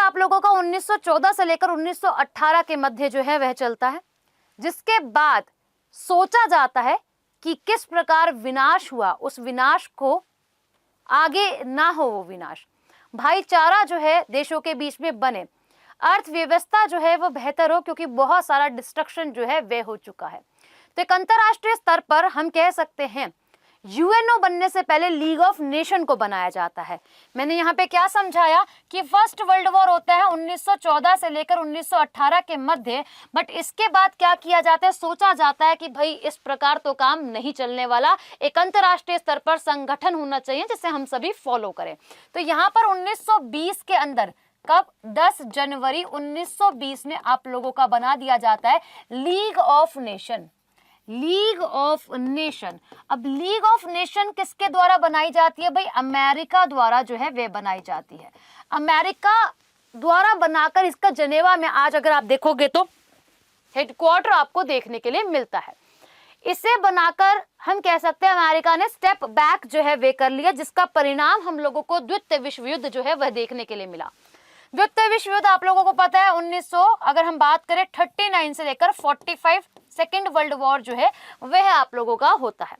आप लोगों का 1914 से लेकर 1918 के मध्य जो है वह चलता है, जिसके बाद सोचा जाता है कि किस प्रकार विनाश हुआ, उस विनाश को आगे ना हो वो विनाश, भाईचारा जो है देशों के बीच में बने, अर्थव्यवस्था जो है वो बेहतर हो, क्योंकि बहुत सारा डिस्ट्रक्शन जो है वह हो चुका है। तो एक अंतरराष्ट्रीय स्तर पर हम कह सकते हैं यूएनओ बनने से पहले लीग ऑफ नेशन को बनाया जाता है। मैंने यहाँ पे क्या समझाया कि फर्स्ट वर्ल्ड वॉर होता है 1914 से लेकर 1918 के मध्य, बट इसके बाद क्या किया जाता है, सोचा जाता है कि भाई इस प्रकार तो काम नहीं चलने वाला, एक अंतरराष्ट्रीय स्तर पर संगठन होना चाहिए जिसे हम सभी फॉलो करें। तो यहाँ पर 1920 के अंदर, कब, 10 जनवरी 1920 में आप लोगों का बना दिया जाता है league of nation. League of nation, अब लीग ऑफ नेशन किसके द्वारा बनाई जाती है भाई, अमेरिका द्वारा जो है वे बनाई जाती है। अमेरिका द्वारा बनाकर इसका जनेवा में आज अगर आप देखोगे तो हेडक्वार्टर आपको देखने के लिए मिलता है। इसे बनाकर हम कह सकते हैं अमेरिका ने स्टेप बैक जो है वे कर लिया, जिसका परिणाम हम लोगों को द्वितीय विश्व युद्ध जो है वह देखने के लिए मिला। द्वितीय विश्व युद्ध आप लोगों को पता है 1900 अगर हम बात करें 39 से लेकर 45 सेकेंड वर्ल्ड वॉर जो है वह आप लोगों का होता है।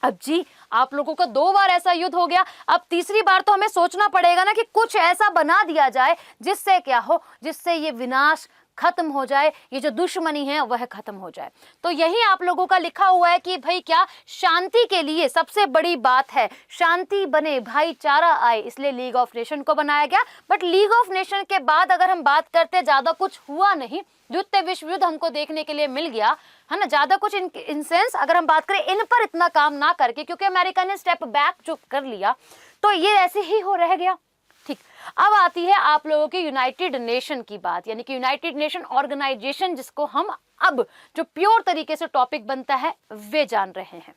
अब जी आप लोगों का 2 बार ऐसा युद्ध हो गया, अब तीसरी बार तो हमें सोचना पड़ेगा ना कि कुछ ऐसा बना दिया जाए जिससे क्या हो, जिससे ये विनाश खत्म हो जाए, ये जो दुश्मनी है वह खत्म हो जाए। तो यही आप लोगों का लिखा हुआ है कि भाई क्या, शांति के लिए सबसे बड़ी बात है शांति बने, भाईचारा आए, इसलिए लीग ऑफ नेशन को बनाया गया। बट लीग ऑफ नेशन के बाद अगर हम बात करते ज्यादा कुछ हुआ नहीं, द्वितीय विश्व युद्ध हमको देखने के लिए मिल गया है ना, ज्यादा कुछ इन सेंस अगर हम बात करें इन पर इतना काम ना करके, क्योंकि अमेरिका ने स्टेप बैक जो कर लिया तो ये ऐसे ही हो रह गया। ठीक, अब आती है आप लोगों की यूनाइटेड नेशन की बात, यानी कि यूनाइटेड नेशन ऑर्गेनाइजेशन, जिसको हम अब जो प्योर तरीके से टॉपिक बनता है वे जान रहे हैं।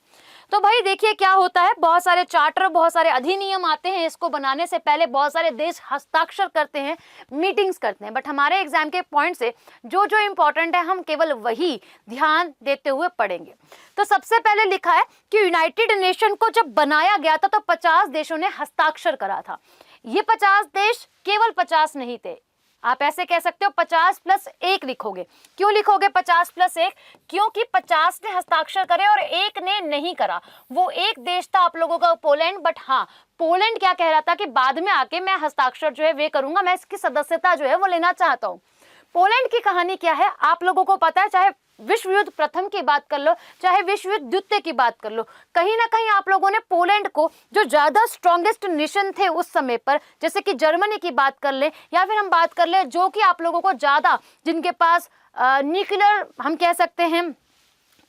तो भाई देखिए क्या होता है, बहुत सारे चार्टर, बहुत सारे अधिनियम आते हैं, इसको बनाने से पहले बहुत सारे देश हस्ताक्षर करते हैं, मीटिंग्स करते हैं, बट हमारे एग्जाम के पॉइंट से जो जो इंपॉर्टेंट है हम केवल वही ध्यान देते हुए पढ़ेंगे। तो सबसे पहले लिखा है कि यूनाइटेड नेशन को जब बनाया गया था तो 50 देशों ने हस्ताक्षर करा था। ये 50 देश केवल 50 नहीं थे, आप ऐसे कह सकते हो 50 प्लस 1 लिखोगे। क्यों लिखोगे 50 प्लस 1? क्योंकि 50 ने हस्ताक्षर करे और 1 ने नहीं करा। वो एक देश था आप लोगों का पोलैंड, बट हाँ पोलैंड क्या कह रहा था कि बाद में आके मैं हस्ताक्षर जो है वे करूंगा, मैं इसकी सदस्यता जो है वो लेना चाहता हूँ। पोलैंड की कहानी क्या है आप लोगों को पता है, चाहे विश्व युद्ध प्रथम की बात कर लो, चाहे विश्व युद्ध द्वितीय की बात कर लो, कहीं ना कहीं आप लोगों ने पोलैंड को, जो ज्यादा स्ट्रॉन्गेस्ट नेशन थे उस समय पर, जैसे कि जर्मनी की बात कर ले या फिर हम बात कर ले जो कि आप लोगों को ज्यादा, जिनके पास न्यूक्लियर हम कह सकते हैं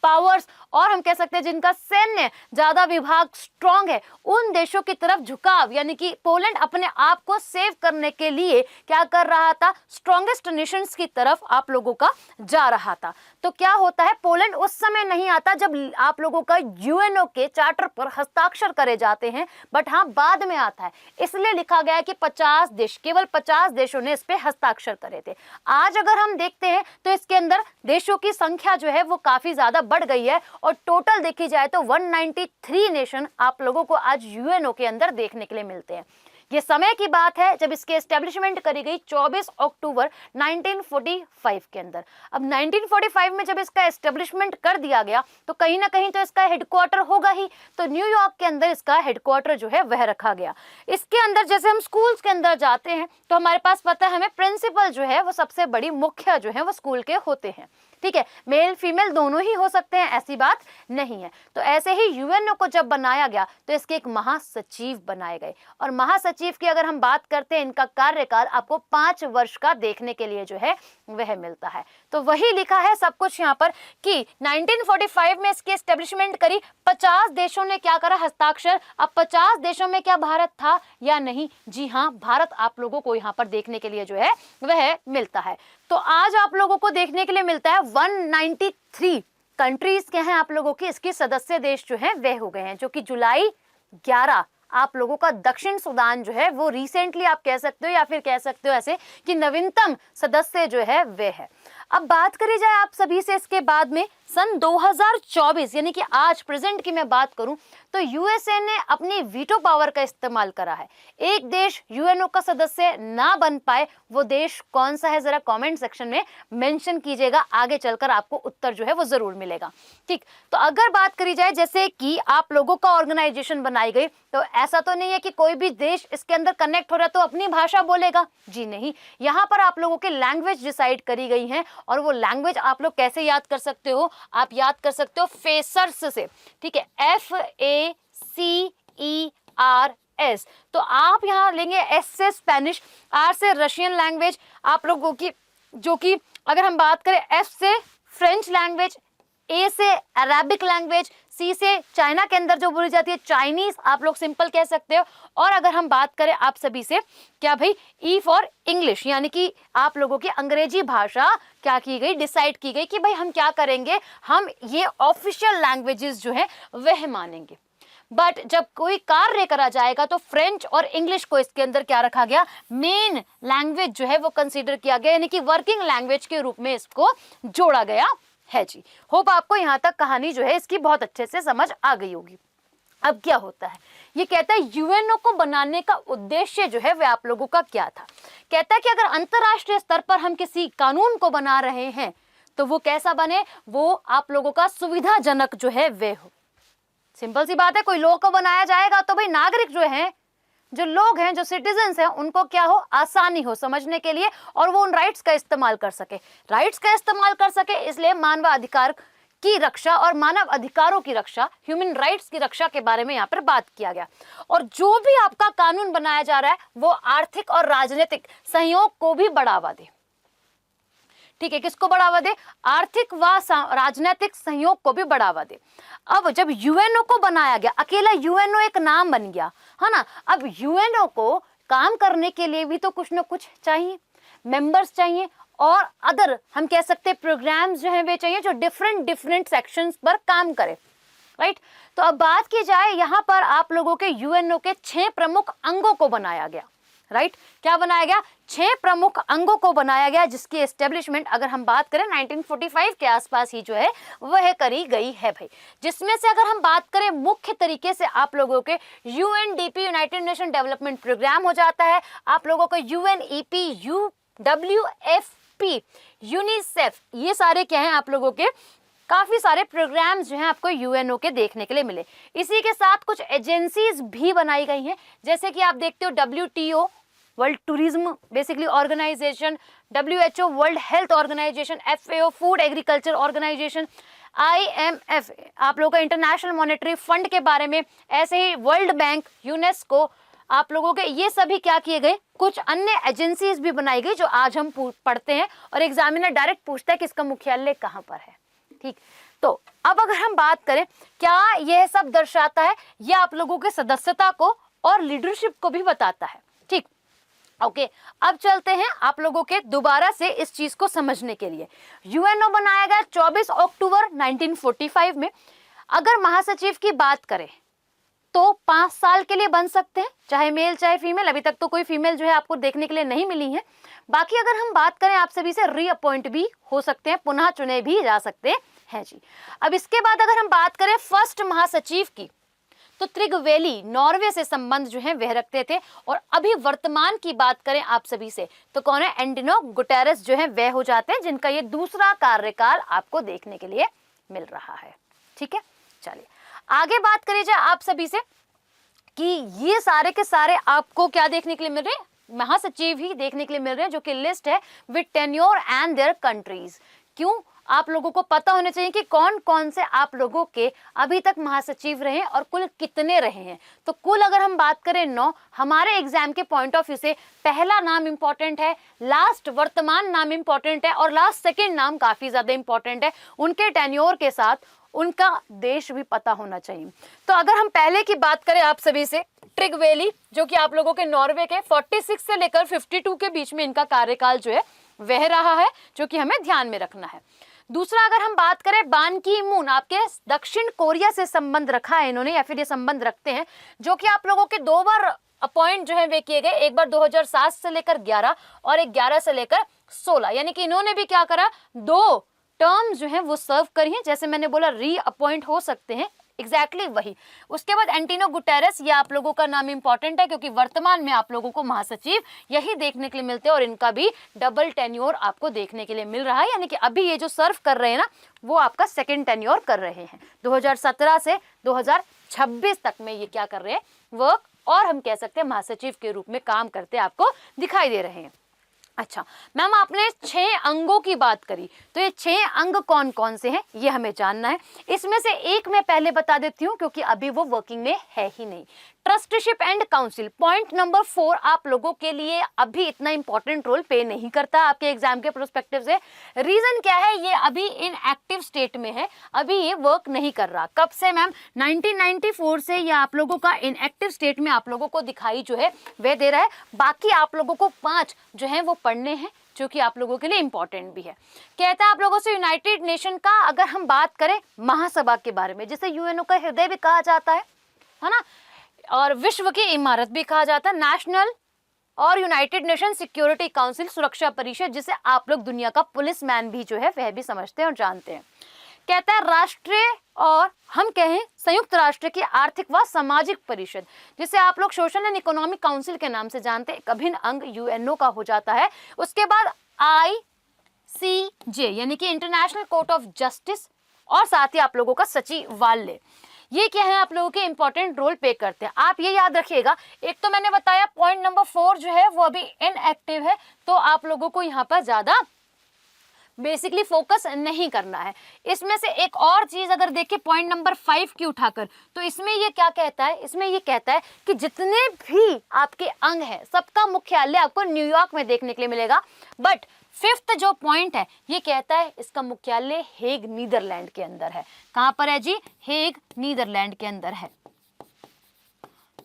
पावर्स, और हम कह सकते हैं जिनका सैन्य ज्यादा विभाग स्ट्रांग है, उन देशों की तरफ झुकाव, यानी कि पोलैंड अपने आप को सेव करने के लिए क्या कर रहा था, स्ट्रॉन्गेस्ट नेशंस की तरफ आप लोगों का जा रहा था। तो क्या होता है, पोलैंड उस समय नहीं आता जब आप लोगों का यूएनओ के चार्टर पर हस्ताक्षर करे जाते हैं, बट हाँ बाद में आता है, इसलिए लिखा गया है कि 50 देश, केवल 50 देशों ने इस पे हस्ताक्षर करे थे। आज अगर हम देखते हैं तो इसके अंदर देशों की संख्या जो है वो काफी ज्यादा बढ़ गई है, और टोटल देखी जाए तो 193 नेशन आप लोगों को आज यूएनओ के अंदर देखने के लिए मिलते हैं। ये समय की बात है जब इसकी एस्टेब्लिशमेंट करी गई 24 अक्टूबर 1945 के अंदर। अब 1945 में जब इसका एस्टेब्लिशमेंट कर दिया गया तो कहीं ना कहीं तो इसका हेडक्वार्टर होगा ही, तो न्यूयॉर्क के अंदर इसका हेडक्वार्टर जो है वह रखा गया। इसके अंदर जैसे हम स्कूल्स के अंदर जाते हैं तो हमारे पास पता है हमें प्रिंसिपल जो है वो सबसे बड़ी मुख्य जो है वो स्कूल के होते हैं, ठीक है, मेल फीमेल दोनों ही हो सकते हैं, ऐसी बात नहीं है। तो ऐसे ही यूएनओ को जब बनाया गया तो इसके एक महासचिव बनाए गए, और महासचिव की अगर हम बात करते हैं इनका कार्यकाल आपको 5 वर्ष का देखने के लिए जो है वह मिलता है। तो वही लिखा है सब कुछ यहाँ पर कि 1945 में इसकी एस्टेब्लिशमेंट करी, 50 देशों ने क्या करा, हस्ताक्षर। अब 50 देशों में क्या भारत था या नहीं? जी हाँ, भारत आप लोगों को यहाँ पर देखने के लिए जो है वह मिलता है। तो आज आप लोगों को देखने के लिए मिलता है 193 कंट्रीज क्या हैं आप लोगों की, इसके सदस्य देश जो हैं वे हो गए हैं, जो कि जुलाई 11 आप लोगों का दक्षिण सूडान जो है वो रिसेंटली आप कह सकते हो, या फिर कह सकते हो ऐसे कि नवीनतम सदस्य जो है वे है। अब बात करी जाए आप सभी से इसके बाद में सन 2024 यानी कि आज प्रेजेंट की मैं बात करूं तो यूएसए ने अपनी वीटो पावर का इस्तेमाल करा है। एक देश यूएनओ का सदस्य ना बन पाए, वो देश कौन सा है जरा कमेंट सेक्शन में मेंशन कीजिएगा, आगे चलकर आपको उत्तर जो है वो जरूर मिलेगा। ठीक, तो अगर बात करी जाए जैसे कि आप लोगों का ऑर्गेनाइजेशन बनाई गई, तो ऐसा तो नहीं है कि कोई भी देश इसके अंदर कनेक्ट हो रहा है तो अपनी भाषा बोलेगा, जी नहीं। यहाँ पर आप लोगों की लैंग्वेज डिसाइड करी गई है और वो लैंग्वेज आप लोग कैसे याद कर सकते हो, आप याद कर सकते हो फेसर्स से। ठीक है, FACERS। तो आप यहाँ लेंगे S से स्पेनिश, R से रशियन लैंग्वेज आप लोगों की, जो कि अगर हम बात करें F से फ्रेंच लैंग्वेज, A से अरेबिक लैंग्वेज, C से चाइना के अंदर जो बोली जाती है चाइनीज, आप लोग सिंपल कह सकते हो। और अगर हम बात करें आप सभी से क्या भाई, E फॉर इंग्लिश, यानी कि आप लोगों की अंग्रेजी भाषा क्या की गई, डिसाइड की गई कि भाई हम क्या करेंगे, हम ये ऑफिशियल लैंग्वेजेस जो है वह मानेंगे। बट जब कोई कार्य करा जाएगा तो फ्रेंच और इंग्लिश को इसके अंदर क्या रखा गया, मेन लैंग्वेज जो है वो कंसीडर किया गया, यानी कि वर्किंग लैंग्वेज के रूप में इसको जोड़ा गया है जी। होप आपको यहाँ तक कहानी जो है इसकी बहुत अच्छे से समझ आ गई होगी। अब क्या होता है, ये कहता है यूएनओ को बनाने का उद्देश्य जो है वह आप लोगों का क्या था। कहता है कि अगर अंतरराष्ट्रीय स्तर पर हम किसी कानून को बना रहे हैं तो वो कैसा बने, वो आप लोगों का सुविधाजनक जो है वह हो। सिंपल सी बात है, कोई लॉ को बनाया जाएगा तो भाई नागरिक जो हैं, जो लोग हैं, जो सिटीजन्स हैं, उनको क्या हो, आसानी हो समझने के लिए और वो उन राइट्स का इस्तेमाल कर सके। राइट्स का इस्तेमाल कर सके इसलिए मानवाधिकार की रक्षा और मानव अधिकारों की रक्षा, ह्यूमन राइट्स की रक्षा के बारे में यहाँ पर बात किया गया। और जो भी आपका कानून बनाया जा रहा है वो आर्थिक और राजनीतिक सहयोग को भी बढ़ावा दे। ठीक है, किसको बढ़ावा दे, आर्थिक व राजनीतिक सहयोग को भी बढ़ावा दे। अब जब यूएनओ को बनाया गया, अकेला यूएनओ एक नाम बन गया है ना, अब यूएनओ को काम करने के लिए भी तो कुछ ना कुछ चाहिए, मेंबर्स चाहिए और अदर हम कह सकते हैं प्रोग्राम्स जो हैं वे चाहिए जो डिफरेंट सेक्शंस पर काम करे, राइट। तो अब बात की जाए यहाँ पर आप लोगों के यूएनओ के 6 प्रमुख अंगों को बनाया गया, राइट। क्या बनाया गया, 6 प्रमुख अंगों को बनाया गया, जिसकी एस्टेब्लिशमेंट अगर हम बात करें 1945 के आसपास ही जो है वह करी गई है भाई। जिसमें से अगर हम बात करें मुख्य तरीके से आप लोगों के UNDP, United Nation Development Programme हो जाता है, आप लोगों का यूएनईपी, WFP, यूनिसेफ, ये सारे क्या हैं आप लोगों के काफी सारे प्रोग्राम्स जो हैं आपको यूएनओ के देखने के लिए मिले। इसी के साथ कुछ एजेंसीज भी बनाई गई हैं, जैसे कि आप देखते हो WTO, World Tourism basically Organisation, WHO, World Health Organisation, FAO, Food Agriculture Organisation, IMF, आप लोगों का इंटरनेशनल मॉनेटरी फंड के बारे में, ऐसे ही वर्ल्ड बैंक, यूनेस्को, आप लोगों के ये सभी क्या किए गए, कुछ अन्य एजेंसीज भी बनाई गई जो आज हम पढ़ते हैं और एग्जामिनर डायरेक्ट पूछता है कि इसका मुख्यालय कहाँ पर है। ठीक, तो अब अगर हम बात करें क्या यह सब दर्शाता है, यह आप लोगों के सदस्यता को और लीडरशिप को भी बताता है। ठीक, ओके, अब चलते हैं आप लोगों के दोबारा से इस चीज को समझने के लिए। यूएनओ बनाया गया 24 अक्टूबर 1945 में। अगर महासचिव की बात करें तो 5 साल के लिए बन सकते हैं, चाहे मेल चाहे फीमेल। अभी तक तो कोई फीमेल जो है आपको देखने के लिए नहीं मिली है। बाकी अगर हम बात करें आप सभी से रीअपॉइंट भी हो सकते हैं, पुनः चुने भी जा सकते हैं जी। अब इसके बाद अगर हम बात करें फर्स्ट महासचिव की तो त्रिगवेली नॉर्वे से संबंध जो है वह रखते थे। और अभी वर्तमान की बात करें आप सभी से तो कौन है, एंटोनियो गुटेरेस जो है वह हो जाते हैं, जिनका ये दूसरा कार्यकाल आपको देखने के लिए मिल रहा है। ठीक है, चलिए आगे बात करी जाए आप सभी से कि ये सारे के सारे आपको क्या देखने के लिए मिल रहे हैं, महासचिव ही देखने के लिए मिल रहे हैं, जो कि लिस्ट है with tenure and there countries. क्यों, आप लोगों को पता होना चाहिए कि कौन कौन से आप लोगों के अभी तक महासचिव रहे और कुल कितने रहे हैं। तो कुल अगर हम बात करें 9, हमारे एग्जाम के पॉइंट ऑफ व्यू से पहला नाम इंपॉर्टेंट है, लास्ट वर्तमान नाम इंपॉर्टेंट है और लास्ट सेकेंड नाम काफी ज्यादा इंपॉर्टेंट है। उनके टेन्योर के साथ उनका देश भी पता होना चाहिए। तो अगर हम पहले की बात करें आप सभी से, ट्रिगवेली जो कि आप लोगों के नॉर्वे के 46 से लेकर 52 के बीच में इनका कार्यकाल जो है वह रहा है, जो कि हमें ध्यान में रखना है। दूसरा अगर हम बात करें बान की मून, आपके दक्षिण कोरिया से संबंध रखा है इन्होंने, या फिर ये संबंध रखते हैं, जो कि आप लोगों के 2 बार अपॉइंट जो है वे किए गए, एक बार 2007 से लेकर 11 और एक 11 से लेकर 16, यानी कि इन्होंने भी क्या करा, 2 टर्म जो है वो सर्व करी है। जैसे मैंने बोला रीअपॉइंट हो सकते हैं, एग्जैक्टली वही। उसके बाद एंटोनियो गुटेरेस, ये आप लोगों का नाम इंपॉर्टेंट है क्योंकि वर्तमान में आप लोगों को महासचिव यही देखने के लिए मिलते हैं और इनका भी डबल टेन्योर आपको देखने के लिए मिल रहा है, यानी कि अभी ये जो सर्व कर रहे हैं ना वो आपका सेकेंड टेन्योर कर रहे हैं। 2017 से 2026 तक में ये क्या कर रहे हैं, वर्क, और हम कह सकते हैं महासचिव के रूप में काम करते आपको दिखाई दे रहे हैं। अच्छा मैम, आपने 6 अंगों की बात करी, तो ये 6 अंग कौन कौन से हैं ये हमें जानना है। इसमें से एक मैं पहले बता देती हूँ क्योंकि अभी वो वर्किंग में है ही नहीं। Trusteeship and council, point number 4 आप लोगों के लिए अभी इतना इंपॉर्टेंट रोल प्ले नहीं करता आपके एग्जाम के प्रोस्पेक्टिव से। रीजन क्या है, ये अभी इन एक्टिव स्टेट में है, अभी ये वर्क नहीं कर रहा। कब से मैम, 1994 से ये आप लोगों का इन एक्टिव स्टेट में आप लोगों को दिखाई जो है वह दे रहा है। बाकी आप लोगों को 5 जो है वो पढ़ने हैं जो कि आप लोगों के लिए इंपॉर्टेंट भी है। कहता है आप लोगों से यूनाइटेड नेशन का अगर हम बात करें महासभा के बारे में, जिसे यूएनओ का हृदय भी कहा जाता है ना, और विश्व की इमारत भी कहा जाता है, नेशनल और यूनाइटेड नेशन सिक्योरिटी काउंसिल, सुरक्षा परिषद, जिसे आप लोग दुनिया का पुलिस मैन भी जो है वह भी समझते हैं और जानते हैं। कहता है राष्ट्रीय और हम कहें संयुक्त राष्ट्र की आर्थिक व सामाजिक परिषद, जिसे आप लोग सोशल एंड इकोनॉमिक काउंसिल के नाम से जानते हैं, एक अभिन्न अंग यूएनओ का हो जाता है। उसके बाद ICJ यानी कि इंटरनेशनल कोर्ट ऑफ जस्टिस, और साथ ही आप लोगों का सचिवालय, ये क्या है आप लोगों के इंपॉर्टेंट रोल प्ले करते हैं। आप ये याद रखिएगा, एक तो मैंने बताया पॉइंट नंबर 4 जो है वो अभी इनएक्टिव है, तो आप लोगों को यहाँ पर ज्यादा बेसिकली फोकस नहीं करना है। इसमें से एक और चीज अगर देखें पॉइंट नंबर 5 की उठाकर, तो इसमें ये क्या कहता है, इसमें ये कहता है कि जितने भी आपके अंग हैं सबका मुख्यालय आपको न्यूयॉर्क में देखने के लिए मिलेगा। बट 5th जो पॉइंट है ये कहता है इसका मुख्यालय हेग नीदरलैंड के अंदर है। कहां पर है जी, हेग नीदरलैंड के अंदर है।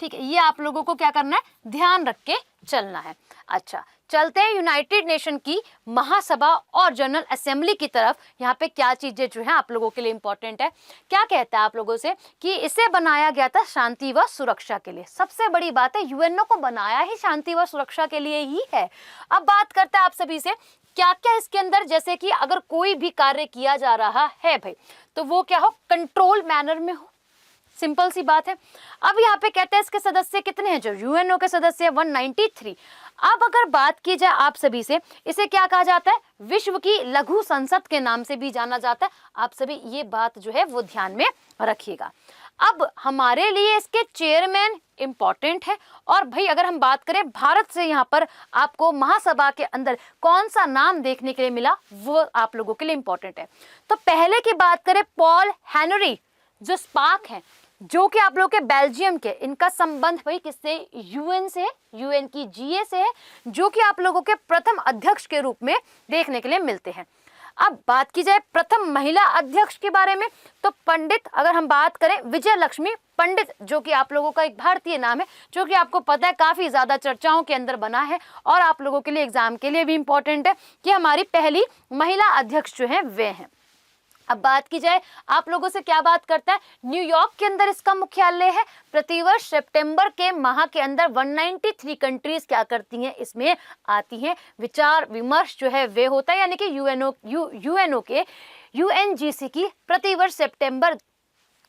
ठीक है, ये आप लोगों को क्या करना है, ध्यान रख के चलना है। अच्छा चलते हैं यूनाइटेड नेशन की महासभा और जनरल असेंबली की तरफ। यहाँ पे क्या चीजें जो है आप लोगों के लिए इंपॉर्टेंट है। क्या कहता है आप लोगों से कि इसे बनाया गया था शांति व सुरक्षा के लिए। सबसे बड़ी बात है यूएनओ को बनाया ही शांति व सुरक्षा के लिए ही है। अब बात करते हैं आप सभी से क्या क्या इसके अंदर, जैसे कि अगर कोई भी कार्य किया जा रहा है भाई तो वो क्या हो, कंट्रोल मैनर में हो, सिंपल सी बात है। अब यहाँ पे कहते हैं इसके सदस्य कितने हैं, जो यूएनओ के सदस्य 193। अब अगर बात की जाए आप सभी से, इसे क्या कहा जाता है, विश्व की लघु संसद के नाम से भी जाना जाता है। आप सभी ये बात जो है वो ध्यान में रखिएगा। अब हमारे लिए इसके चेयरमैन इंपॉर्टेंट है। और भाई अगर हम बात करें भारत से, यहाँ पर आपको महासभा के अंदर कौन सा नाम देखने के लिए मिला वो आप लोगों के लिए इंपॉर्टेंट है। तो पहले की बात करें पॉल हेनरी जो स्पार्क हैं, जो कि आप लोग के बेल्जियम के, इनका संबंध भाई किससे, यूएन से, यूएन की जीए से है, जो कि आप लोगों के प्रथम अध्यक्ष के रूप में देखने के लिए मिलते हैं। अब बात की जाए प्रथम महिला अध्यक्ष के बारे में, तो पंडित, अगर हम बात करें विजय लक्ष्मी पंडित, जो कि आप लोगों का एक भारतीय नाम है, जो कि आपको पता है काफी ज्यादा चर्चाओं के अंदर बना है और आप लोगों के लिए एग्जाम के लिए भी इंपॉर्टेंट है कि हमारी पहली महिला अध्यक्ष जो है वे हैं। अब बात की जाए आप लोगों से, क्या बात करता है, न्यूयॉर्क के अंदर इसका मुख्यालय है। प्रतिवर्ष सितंबर के माह के अंदर 193 कंट्रीज क्या करती हैं, इसमें आती हैं। विचार विमर्श जो है वे होता है, यानी कि यूएनओ के यूएनजीसी की प्रतिवर्ष सितंबर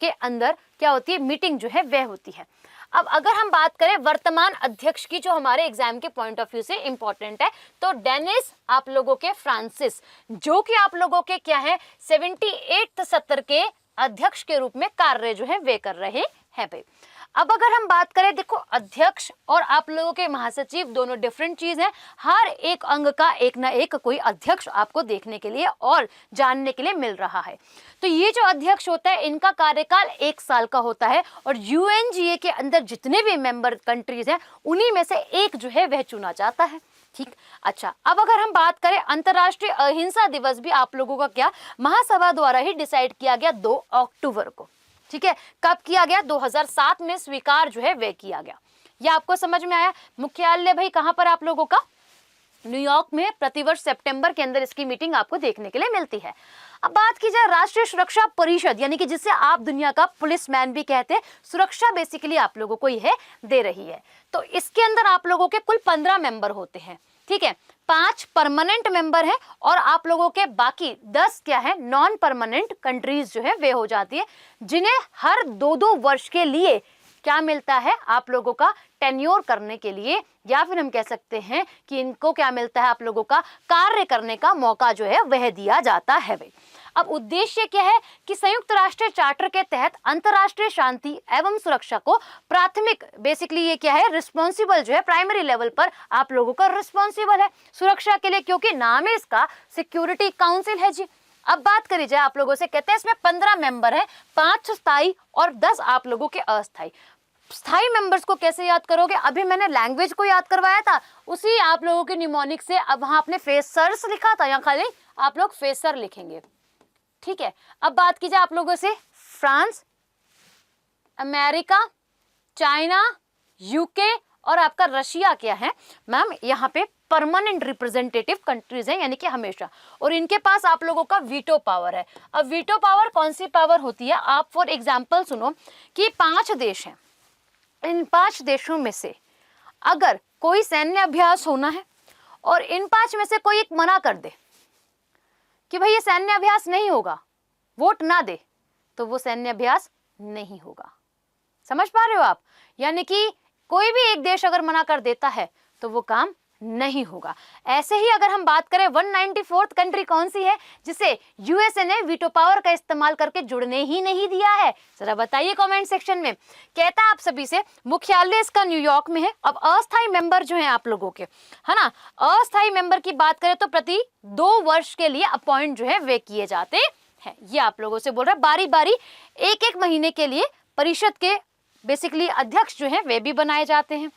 के अंदर क्या होती है, मीटिंग जो है वह होती है। अब अगर हम बात करें वर्तमान अध्यक्ष की, जो हमारे एग्जाम के पॉइंट ऑफ व्यू से इंपॉर्टेंट है, तो डेनिस आप लोगों के फ्रांसिस, जो कि आप लोगों के क्या है 78 सत्र के अध्यक्ष के रूप में कार्य जो है वे कर रहे हैं भाई। अब अगर हम बात करें, देखो अध्यक्ष और आप लोगों के महासचिव दोनों डिफरेंट चीज है। हर एक अंग का एक ना एक कोई अध्यक्ष आपको देखने के लिए और जानने के लिए मिल रहा है। तो ये जो अध्यक्ष होता है इनका कार्यकाल 1 साल का होता है और यूएनजीए के अंदर जितने भी मेंबर कंट्रीज हैं उन्हीं में से एक जो है वह चुना जाता है। ठीक, अच्छा अब अगर हम बात करें अंतर्राष्ट्रीय अहिंसा दिवस भी आप लोगों का क्या महासभा द्वारा ही डिसाइड किया गया 2 अक्टूबर को। ठीक है, कब किया गया, 2007 में स्वीकार जो है वे किया गया। ये आपको समझ में आया। मुख्यालय भाई कहां पर आप लोगों का, न्यूयॉर्क में। प्रतिवर्ष सितंबर के अंदर इसकी मीटिंग आपको देखने के लिए मिलती है। अब बात की जाए राष्ट्रीय सुरक्षा परिषद, यानी कि जिसे आप दुनिया का पुलिस मैन भी कहते हैं, सुरक्षा बेसिकली आप लोगों को यह दे रही है। तो इसके अंदर आप लोगों के कुल 15 मेंबर होते हैं। ठीक है, 5 परमानेंट मेंबर हैं और आप लोगों के बाकी 10 क्या है, नॉन परमानेंट कंट्रीज जो है वे हो जाती है, जिन्हें हर 2-2 वर्ष के लिए क्या मिलता है, आप लोगों का टेन्योर करने के लिए, या फिर हम कह सकते हैं कि इनको क्या मिलता है, आप लोगों का कार्य करने का मौका जो है वह दिया जाता है भाई। अब उद्देश्य क्या है कि संयुक्त राष्ट्र चार्टर के तहत अंतरराष्ट्रीय शांति एवं सुरक्षा को प्राथमिक, बेसिकली ये क्या है, रिस्पॉन्सिबल जो है, प्राइमरी लेवल पर आप लोगों का रिस्पॉन्सिबल है सुरक्षा के लिए, क्योंकि नाम है इसका सिक्योरिटी काउंसिल है जी। अब बात करी जाए आप लोगों से, कहते हैं इसमें 15 मेंबर हैं, 5 स्थायी और 10 आप लोगों के अस्थायी। स्थायी मेंबर्स को कैसे याद करोगे, अभी मैंने लैंग्वेज को याद करवाया था, उसी आप लोगों के निमोनिक से। अब वहां आपने फेसर्स लिखा था, यहाँ खाली आप लोग फेसर लिखेंगे, ठीक है। अब बात की जाए आप लोगों से, फ्रांस, अमेरिका, चाइना, यूके और आपका रशिया क्या है मैम, यहाँ पे परमानेंट रिप्रेजेंटेटिव कंट्रीज हैं, यानी कि हमेशा, और इनके पास आप लोगों का वीटो पावर है। अब वीटो पावर कौन सी पावर होती है, आप फॉर एग्जांपल सुनो कि 5 देश हैं, इन 5 देशों में से अगर कोई सैन्य अभ्यास होना है और इन 5 में से कोई एक मना कर दे कि भाई ये सैन्य अभ्यास नहीं होगा, वोट ना दे, तो वो सैन्य अभ्यास नहीं होगा। समझ पा रहे हो आप, यानी कि कोई भी एक देश अगर मना कर देता है तो वो काम नहीं होगा। ऐसे ही अगर हम बात करें 194th कंट्री कौन सी है जिसे यूएसए ने वीटो पावर का इस्तेमाल करके जुड़ने ही नहीं दिया है, जरा बताइए कमेंट सेक्शन में। कहता है आप सभी से, मुख्यालय इसका न्यूयॉर्क में है। अब अस्थायी मेंबर जो है आप लोगों के, है ना, अस्थायी मेंबर की बात करें तो प्रति 2 वर्ष के लिए अपॉइंट जो है वे किए जाते हैं। ये आप लोगों से बोल रहा है, बारी बारी 1-1 महीने के लिए परिषद के बेसिकली अध्यक्ष जो है वे भी बनाए जाते हैं।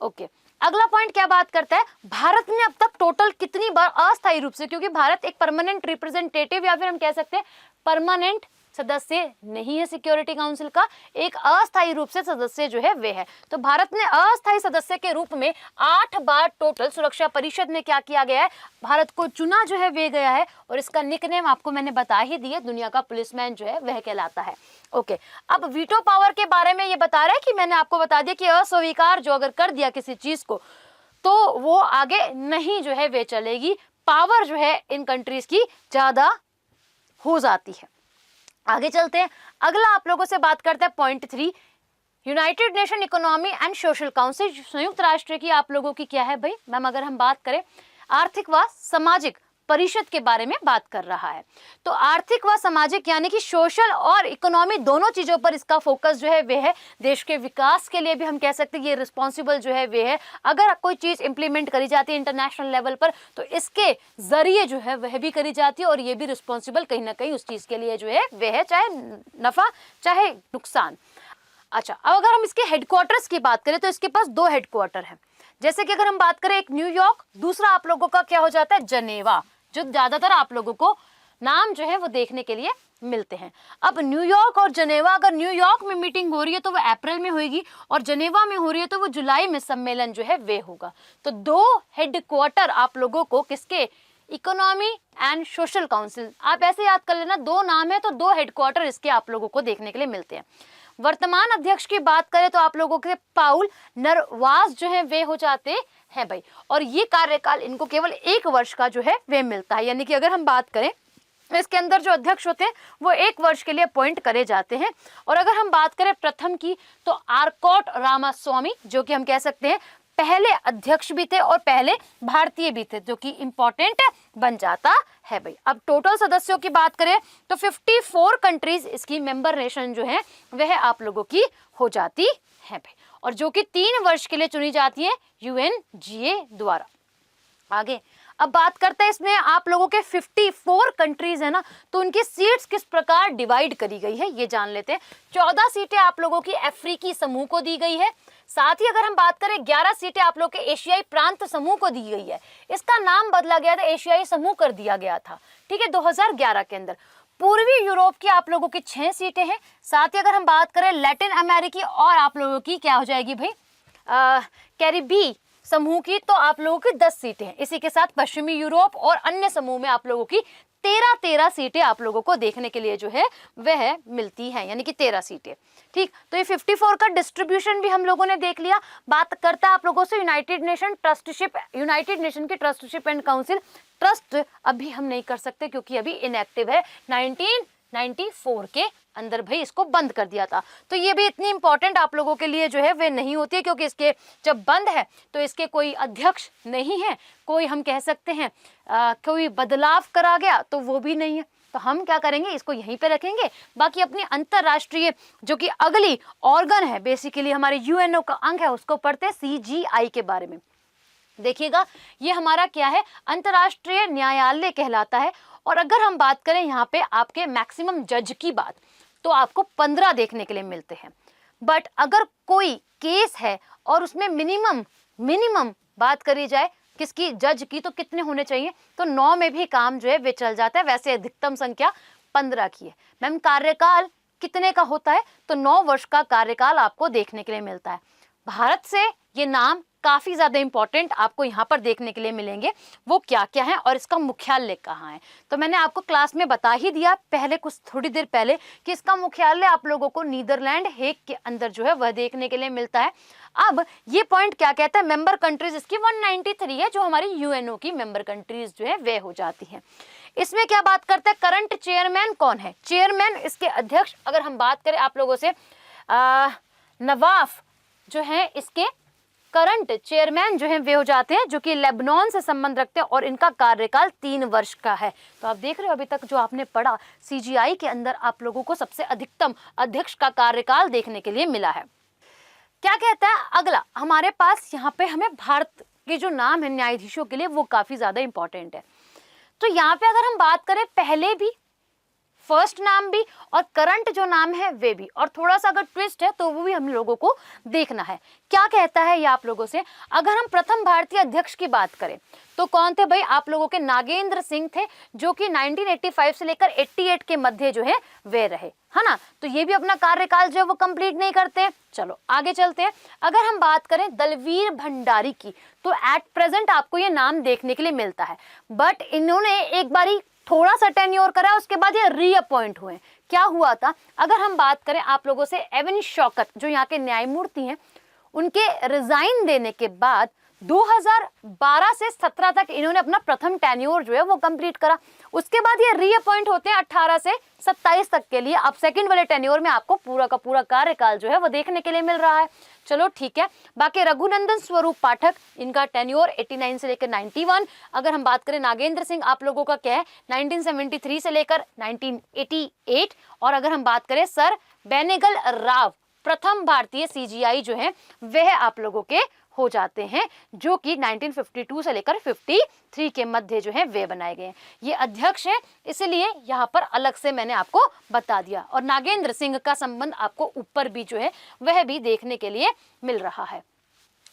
ओके, अगला पॉइंट क्या बात करता है, भारत ने अब तक टोटल कितनी बार अस्थायी रूप से, क्योंकि भारत एक परमानेंट रिप्रेजेंटेटिव या फिर हम कह सकते हैं परमानेंट सदस्य नहीं है सिक्योरिटी काउंसिल का, एक अस्थायी रूप से सदस्य जो है वे है। तो भारत ने अस्थायी सदस्य के रूप में 8 बार टोटल सुरक्षा परिषद में क्या किया गया है, भारत को चुना जो है वे गया है, और इसका निकनेम आपको मैंने बता ही दिया, दुनिया का पुलिसमैन जो है वह कहलाता है। ओके, अब वीटो पावर के बारे में ये बता रहा है कि मैंने आपको बता दिया कि अस्वीकार जो अगर कर दिया किसी चीज को तो वो आगे नहीं जो है वे चलेगी, पावर जो है इन कंट्रीज की ज्यादा हो जाती है। आगे चलते हैं, अगला आप लोगों से बात करते हैं point 3, United nation economy and social council, संयुक्त राष्ट्र की आप लोगों की क्या है भाई मैम, अगर हम बात करें आर्थिक व सामाजिक परिषद के बारे में बात कर रहा है। तो आर्थिक व सामाजिक यानी कि सोशल और इकोनॉमी दोनों चीजों पर इसका फोकस जो है वे है, देश के विकास के लिए भी हम कह सकते हैं ये रिस्पॉन्सिबल जो है वे है। अगर कोई चीज इंप्लीमेंट करी जाती है इंटरनेशनल लेवल पर तो इसके जरिए जो है वह भी करी जाती है, और ये भी रिस्पॉन्सिबल कहीं ना कहीं उस चीज के लिए जो है वे है, चाहे नफा चाहे नुकसान। अच्छा, अब अगर हम इसके हेडक्वार्टर्स की बात करें तो इसके पास 2 हेडक्वार्टर है, जैसे कि अगर हम बात करें एक न्यूयॉर्क, दूसरा आप लोगों का क्या हो जाता है जनेवा, जो ज्यादातर आप लोगों को नाम जो है वो देखने के लिए मिलते हैं। अब न्यूयॉर्क और जनेवा, अगर न्यूयॉर्क में मीटिंग हो रही है तो वो अप्रैल में होगी और जनेवा में हो रही है तो वो जुलाई में सम्मेलन जो है वे होगा। तो 2 हेडक्वार्टर आप लोगों को किसके, इकोनॉमी एंड सोशल काउंसिल, आप ऐसे याद कर लेना, 2 नाम है तो 2 हेडक्वार्टर इसके आप लोगों को देखने के लिए मिलते हैं। वर्तमान अध्यक्ष की बात करें तो आप लोगों के पाउल नरवाज जो है वे हो जाते हैं भाई, और ये कार्यकाल इनको केवल 1 वर्ष का जो है वे मिलता है, यानी कि अगर हम बात करें इसके अंदर जो अध्यक्ष होते हैं वो 1 वर्ष के लिए अपॉइंट करे जाते हैं। और अगर हम बात करें प्रथम की तो आर्कोट रामास्वामी, जो कि हम कह सकते हैं पहले अध्यक्ष भी थे और पहले भारतीय भी थे, जो कि इंपॉर्टेंट बन जाता है भाई। अब टोटल सदस्यों की बात करें तो 54 कंट्रीज इसकी मेंबर नेशन जो है वह आप लोगों की हो जाती है भाई, और जो कि 3 वर्ष के लिए चुनी जाती है UNGA द्वारा। आगे अब बात करते हैं इसमें आप लोगों के 54 कंट्रीज है ना, तो उनकी सीट्स किस प्रकार डिवाइड करी गई है ये जान लेते हैं। 14 सीटें आप लोगों की अफ्रीकी समूह को दी गई है, साथ ही अगर हम बात करें 11 सीटें आप लोग के एशियाई प्रांत समूह को दी गई है। इसका नाम बदला गया था, एशियाई समूह कर दिया गया था, ठीक है, 2011 के अंदर। पूर्वी यूरोप की आप लोगों की 6 सीटें हैं, साथ ही अगर हम बात करें लैटिन अमेरिकी और आप लोगों की क्या हो जाएगी भाई कैरिबी समूह की तो आप लोगों की 10 सीटें हैं। इसी के साथ पश्चिमी यूरोप और अन्य समूह में आप लोगों की 13 सीटें आप लोगों को देखने के लिए जो है वह मिलती हैं, यानी कि 13 सीटें। ठीक, तो ये 54 का डिस्ट्रीब्यूशन भी हम लोगों ने देख लिया। बात करता है आप लोगों से यूनाइटेड नेशन की ट्रस्टशिप एंड काउंसिल। ट्रस्ट अभी हम नहीं कर सकते क्योंकि अभी इनएक्टिव है, 1994 के अंदर भाई इसको बंद कर दिया था। तो ये भी इतनी इंपॉर्टेंट आप लोगों के लिए जो है वे नहीं होती है, क्योंकि इसके जब बंद है तो इसके कोई अध्यक्ष नहीं है, कोई हम कह सकते हैं कोई बदलाव करा गया तो वो भी नहीं है। तो हम क्या करेंगे, इसको यहीं पे रखेंगे। बाकी अपनी अंतरराष्ट्रीय जो कि अगली ऑर्गन है, बेसिकली हमारे यूएनओ का अंग है, उसको पढ़ते हैं सीजीआई के बारे में। देखिएगा ये हमारा क्या है, अंतरराष्ट्रीय न्यायालय कहलाता है। और अगर हम बात करें यहाँ पे आपके मैक्सिमम जज की बात, तो आपको 15 देखने के लिए मिलते हैं। बट अगर कोई केस है और उसमें मिनिमम बात करी जाए किसकी, जज की, तो कितने होने चाहिए, तो 9 में भी काम जो है वे चल जाता है। वैसे अधिकतम संख्या 15 की है। मैम कार्यकाल कितने का होता है, तो 9 वर्ष का कार्यकाल आपको देखने के लिए मिलता है। भारत से ये नाम काफी ज्यादा इंपॉर्टेंट आपको यहाँ पर देखने के लिए मिलेंगे, वो क्या क्या है और इसका मुख्यालय कहाँ है। तो मैंने आपको क्लास में बता ही दिया पहले, कुछ थोड़ी देर पहले, कि इसका मुख्यालय आप लोगों को नीदरलैंड हेग के अंदर जो है वह देखने के लिए मिलता है। अब ये पॉइंट क्या कहता है, मेंबर कंट्रीज इसकी 193 है, जो हमारी यूएनओ की मेंबर कंट्रीज जो है वे हो जाती हैं। इसमें क्या बात करते हैं, करंट चेयरमैन कौन है, चेयरमैन इसके अध्यक्ष अगर हम बात करें आप लोगों से, नवाफ जो है इसके करंट चेयरमैन जो है वे हो जाते हैं, जो कि लेबनान से संबंध रखते हैं और इनका कार्यकाल 3 वर्ष का है। तो आप देख रहे हो अभी तक जो आपने पढ़ा, सीजीआई के अंदर आप लोगों को सबसे अधिकतम अध्यक्ष का कार्यकाल देखने के लिए मिला है। क्या कहता है अगला, हमारे पास यहाँ पे हमें भारत के जो नाम है न्यायाधीशों के लिए वो काफी ज्यादा इंपॉर्टेंट है। तो यहाँ पे अगर हम बात करें, पहले भी फर्स्ट नाम भी और करंट जो नाम है वे भी, और थोड़ा सा अगर ट्विस्ट है तो वो भी हम लोगों को देखना है। क्या कहता है ये आप लोगों से, अगर हम प्रथम भारतीय अध्यक्ष की बात करें तो कौन थे भाई, आप लोगों के नागेंद्र सिंह थे, जो कि 1985 से लेकर 88 के मध्य जो है वे रहे, है ना। तो ये भी अपना कार्यकाल जो है वो कंप्लीट नहीं करते। चलो आगे चलते हैं। अगर हम बात करें दलवीर भंडारी की, तो एट प्रेजेंट आपको ये नाम देखने के लिए मिलता है, बट इन्होंने एक बारी थोड़ा सा टेन्योर करा, उसके बाद ये रीअपॉइंट हुए। क्या हुआ था, अगर हम बात करें आप लोगों से, एवन शौकत जो यहाँ के न्यायमूर्ति हैं, उनके रिजाइन देने के बाद 2012 से 17 तक इन्होंने अपना प्रथम टेन्योर जो है वो कंप्लीट करा। उसके बाद ये रीअपॉइंट होते हैं 18 से 27 तक के लिए। अब सेकंड वाले टेन्योर में आपको पूरा का पूरा कार्यकाल जो है वो देखने के लिए मिल रहा है। चलो ठीक है। बाकी रघुनंदन स्वरूप पाठक, इनका टेन्योर 89 से लेकर 91। अगर हम बात करें नागेंद्र सिंह, आप लोगों का क्या है, 1973 से लेकर 1988। और अगर हम बात करें सर बेनेगल राव, प्रथम भारतीय सीजीआई जो है वह आप लोगों के हो जाते हैं, जो कि 1952 से लेकर 53 के मध्य जो है वे बनाए गए हैं। ये अध्यक्ष है, इसलिए यहाँ पर अलग से मैंने आपको बता दिया। और नागेंद्र सिंह का संबंध आपको ऊपर भी जो है वह भी देखने के लिए मिल रहा है।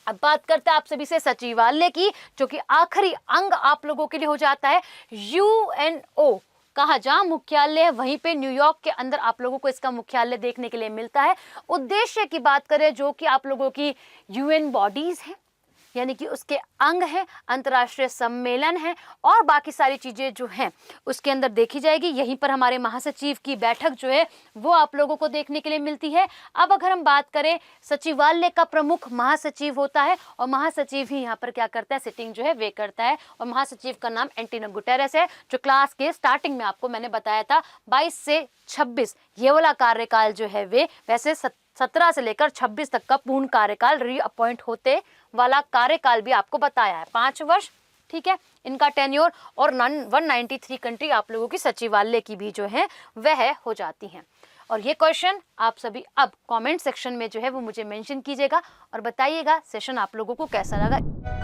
अब बात करते हैं आप सभी से सचिवालय की, जो कि आखिरी अंग आप लोगों के लिए हो जाता है। यूएनओ कहा जहां मुख्यालय है वहीं पे न्यूयॉर्क के अंदर आप लोगों को इसका मुख्यालय देखने के लिए मिलता है। उद्देश्य की बात करें, जो कि आप लोगों की यूएन बॉडीज हैं, यानी कि उसके अंग हैं, अंतर्राष्ट्रीय सम्मेलन है और बाकी सारी चीजें जो हैं उसके अंदर देखी जाएगी। यहीं पर हमारे महासचिव की बैठक जो है वो आप लोगों को देखने के लिए मिलती है। अब अगर हम बात करें, सचिवालय का प्रमुख महासचिव होता है और महासचिव ही यहाँ पर क्या करता है, सिटिंग जो है वे करता है। और महासचिव का नाम एंटोनियो गुटेरेस है, जो क्लास के स्टार्टिंग में आपको मैंने बताया था 22 से 26 ये वाला कार्यकाल जो है वे, वैसे 17 से लेकर 26 तक का पूर्ण कार्यकाल रीअपॉइंट होते वाला कार्यकाल भी आपको बताया है, 5 वर्ष। ठीक है, इनका टेन्योर। और 193 कंट्री आप लोगों की सचिवालय की भी जो है वह हो जाती हैं। और ये क्वेश्चन आप सभी अब कमेंट सेक्शन में जो है वो मुझे मेंशन कीजिएगा और बताइएगा सेशन आप लोगों को कैसा लगा।